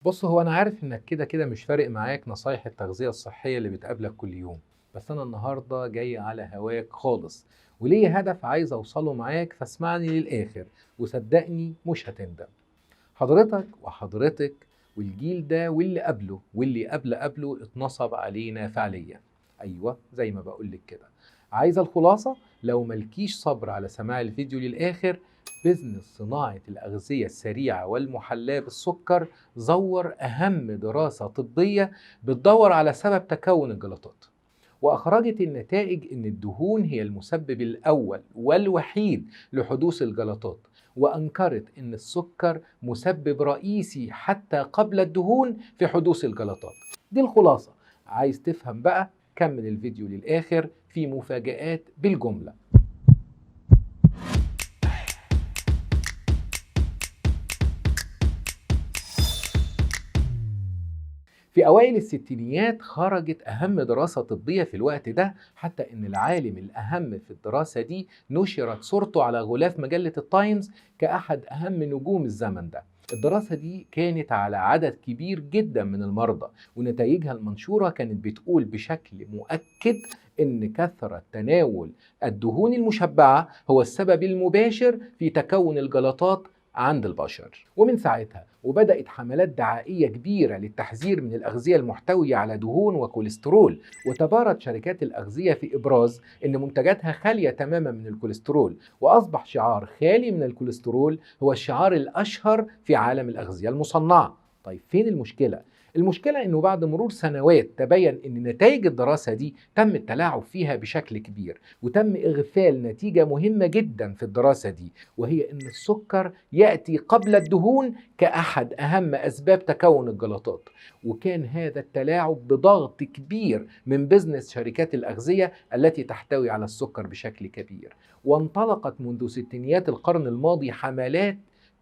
بص، هو أنا عارف إنك كده مش فارق معاك نصايح التغذية الصحية اللي بتقابلك كل يوم. بس أنا النهاردة جاي على هواك خالص، وليه هدف عايز أوصله معاك، فاسمعني للآخر وصدقني مش هتندم. حضرتك وحضرتك والجيل ده واللي قبله واللي قبله اتنصب علينا فعليا. أيوة، زي ما بقولك كده. عايز الخلاصة؟ لو ملكيش صبر على سماع الفيديو للآخر، بزنس صناعة الأغذية السريعة والمحلاة بالسكر زور أهم دراسة طبية بتدور على سبب تكون الجلطات، وأخرجت النتائج إن الدهون هي المسبب الأول والوحيد لحدوث الجلطات، وأنكرت إن السكر مسبب رئيسي حتى قبل الدهون في حدوث الجلطات. دي الخلاصة. عايز تفهم بقى؟ كمل الفيديو للآخر، في مفاجآت بالجملة. في أوائل الستينيات خرجت أهم دراسة طبية في الوقت ده، حتى إن العالم الأهم في الدراسة دي نشرت صورته على غلاف مجلة التايمز كأحد أهم نجوم الزمن ده. الدراسة دي كانت على عدد كبير جدا من المرضى، ونتائجها المنشورة كانت بتقول بشكل مؤكد إن كثرة تناول الدهون المشبعة هو السبب المباشر في تكون الجلطات عند البشر. ومن ساعتها وبدأت حملات دعائية كبيرة للتحذير من الأغذية المحتوية على دهون وكوليسترول، وتبارت شركات الأغذية في إبراز أن منتجاتها خالية تماما من الكوليسترول، وأصبح شعار خالي من الكوليسترول هو الشعار الأشهر في عالم الأغذية المصنعة. طيب فين المشكلة؟ المشكلة انه بعد مرور سنوات تبين ان نتائج الدراسة دي تم التلاعب فيها بشكل كبير، وتم اغفال نتيجة مهمة جدا في الدراسة دي، وهي ان السكر يأتي قبل الدهون كأحد اهم اسباب تكون الجلطات. وكان هذا التلاعب بضغط كبير من بزنس شركات الأغذية التي تحتوي على السكر بشكل كبير. وانطلقت منذ ستينيات القرن الماضي حملات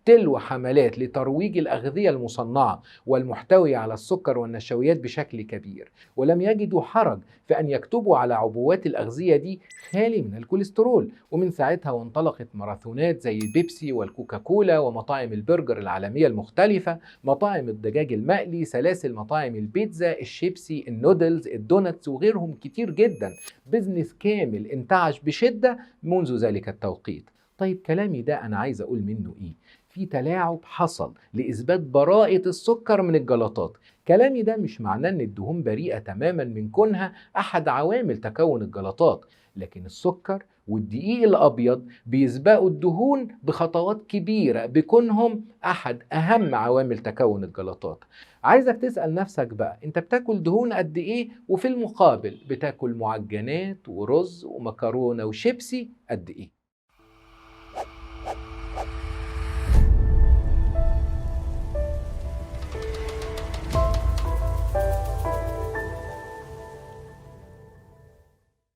تلو حملات لترويج الأغذية المصنعة والمحتوية على السكر والنشويات بشكل كبير، ولم يجدوا حرج في أن يكتبوا على عبوات الأغذية دي خالي من الكوليسترول. ومن ساعتها وانطلقت ماراثونات زي البيبسي والكوكاكولا ومطاعم البرجر العالمية المختلفة، مطاعم الدجاج المقلي، سلاسل مطاعم البيتزا، الشيبسي، النودلز، الدونتس وغيرهم كتير جدا. بزنس كامل انتعش بشدة منذ ذلك التوقيت. طيب كلامي ده أنا عايز أقول منه إيه؟ في تلاعب حصل لإثبات براءة السكر من الجلطات. كلامي ده مش معناه إن الدهون بريئة تماما من كونها أحد عوامل تكون الجلطات، لكن السكر والدقيق الأبيض بيسبقوا الدهون بخطوات كبيرة بكونهم أحد أهم عوامل تكون الجلطات. عايزك تسأل نفسك بقى، أنت بتاكل دهون قد إيه؟ وفي المقابل بتاكل معجنات ورز ومكرونة وشيبسي قد إيه؟